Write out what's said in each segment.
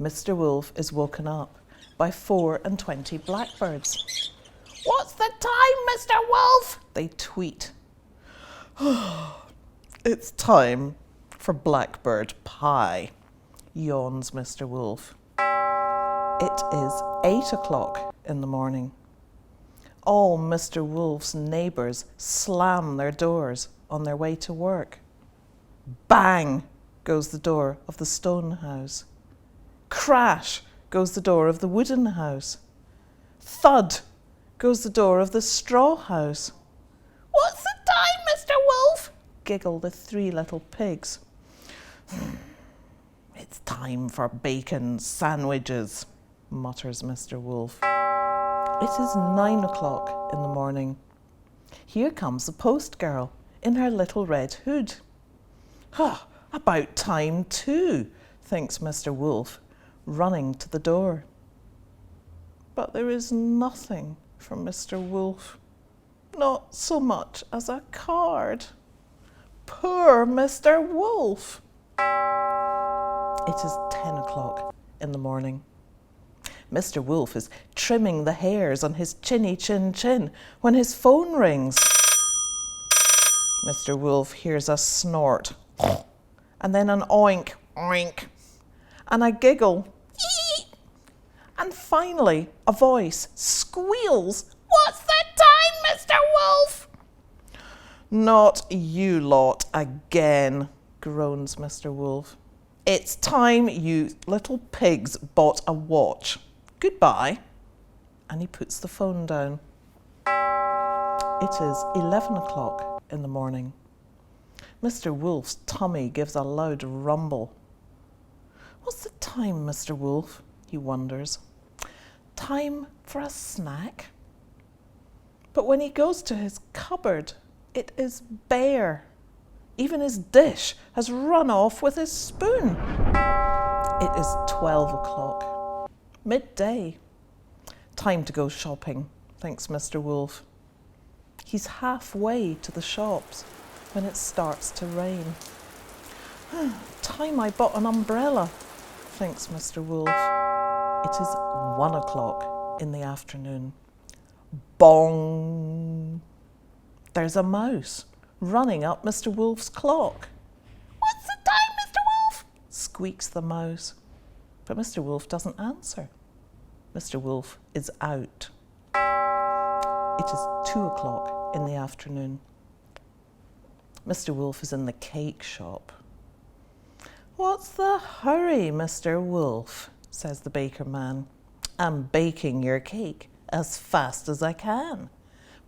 Mr. Wolf is woken up by 24 blackbirds. "What's the time, Mr. Wolf?" they tweet. "It's time for blackbird pie," yawns Mr. Wolf. It is 8 o'clock in the morning. All Mr. Wolf's neighbours slam their doors on their way to work. Bang goes the door of the stone house. Crash goes the door of the wooden house. Thud goes the door of the straw house. "What's the time, Mr. Wolf?" giggle the 3 little pigs. "It's time for bacon sandwiches," mutters Mr. Wolf. It is 9 o'clock in the morning. Here comes the post girl in her little red hood. About time too, thinks Mr. Wolf, running to the door. But there is nothing from Mr. Wolf, not so much as a card. Poor Mr. Wolf! It is 10 o'clock in the morning. Mr. Wolf is trimming the hairs on his chinny chin chin when his phone rings. Mr. Wolf hears a snort, and then an oink, oink, and a giggle, ee, and finally a voice squeals, "What's the time, Mr. Wolf?" "Not you lot again," groans Mr. Wolf. "It's time you little pigs bought a watch. Goodbye." And he puts the phone down. It is 11 o'clock in the morning. Mr. Wolf's tummy gives a loud rumble. "What's the time, Mr. Wolf?" he wonders. Time for a snack? But when he goes to his cupboard, it is bare. Even his dish has run off with his spoon. It is 12 o'clock, midday. Time to go shopping, thinks Mr. Wolf. He's halfway to the shops when it starts to rain. Time I bought an umbrella, thinks Mr. Wolf. It is 1 o'clock in the afternoon. Bong! There's a mouse running up Mr. Wolf's clock. "What's the time, Mr. Wolf?" squeaks the mouse. But Mr. Wolf doesn't answer. Mr. Wolf is out. It is 2 o'clock in the afternoon. Mr. Wolf is in the cake shop. "What's the hurry, Mr. Wolf?" says the baker man. "I'm baking your cake as fast as I can.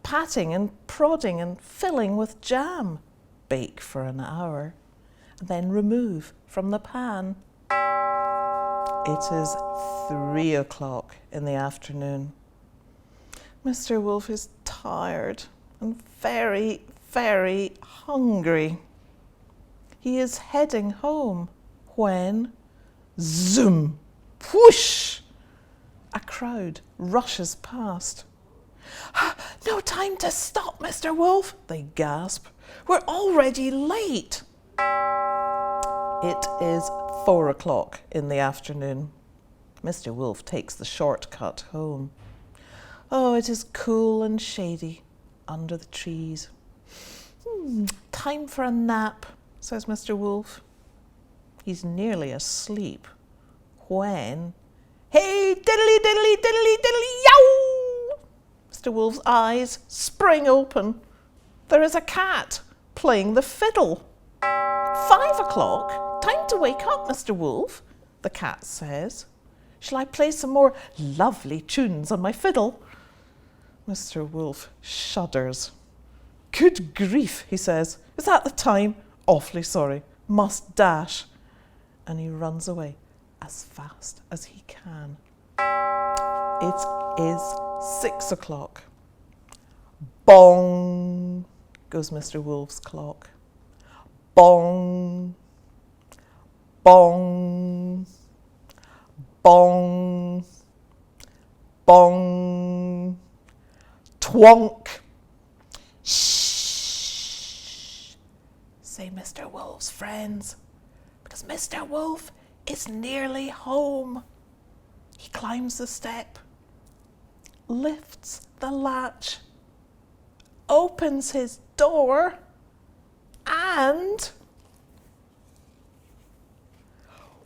Patting and prodding and filling with jam. Bake for an hour, and then remove from the pan." It is 3 o'clock in the afternoon. Mr. Wolf is tired and very, very hungry. He is heading home when, zoom, whoosh, a crowd rushes past. "No time to stop, Mr. Wolf," they gasp. "We're already late." It is 4 o'clock in the afternoon. Mr. Wolf takes the shortcut home. Oh, it is cool and shady under the trees. Time for a nap, says Mr. Wolf. He's nearly asleep when, hey, diddly, diddly, diddly, diddly, yow! Mr. Wolf's eyes spring open. There is a cat playing the fiddle. 5 o'clock? Time to wake up, Mr. Wolf, the cat says. Shall I play some more lovely tunes on my fiddle? Mr. Wolf shudders. Good grief, he says. Is that the time? Awfully sorry. Must dash. And he runs away as fast as he can. It is 6 o'clock. Bong, goes Mr. Wolf's clock. Bong, bong, bong, bong, twonk. Shh, say Mr. Wolf's friends, because Mr. Wolf is nearly home. He climbs the step, lifts the latch, opens his door, and...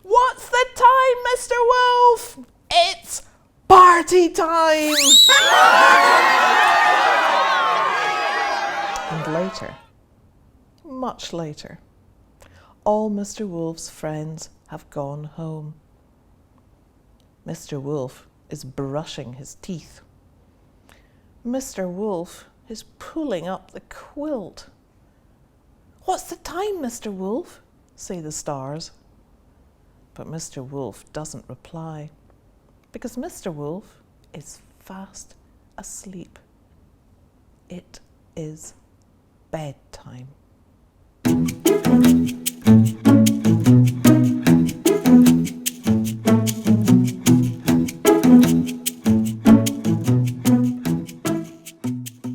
What's the time, Mr. Wolf? It's party time! And later, much later, all Mr. Wolf's friends have gone home. Mr. Wolf is brushing his teeth. Mr. Wolf is pulling up the quilt. What's the time, Mr. Wolf? Say the stars. But Mr. Wolf doesn't reply, because Mr. Wolf is fast asleep. It is bedtime.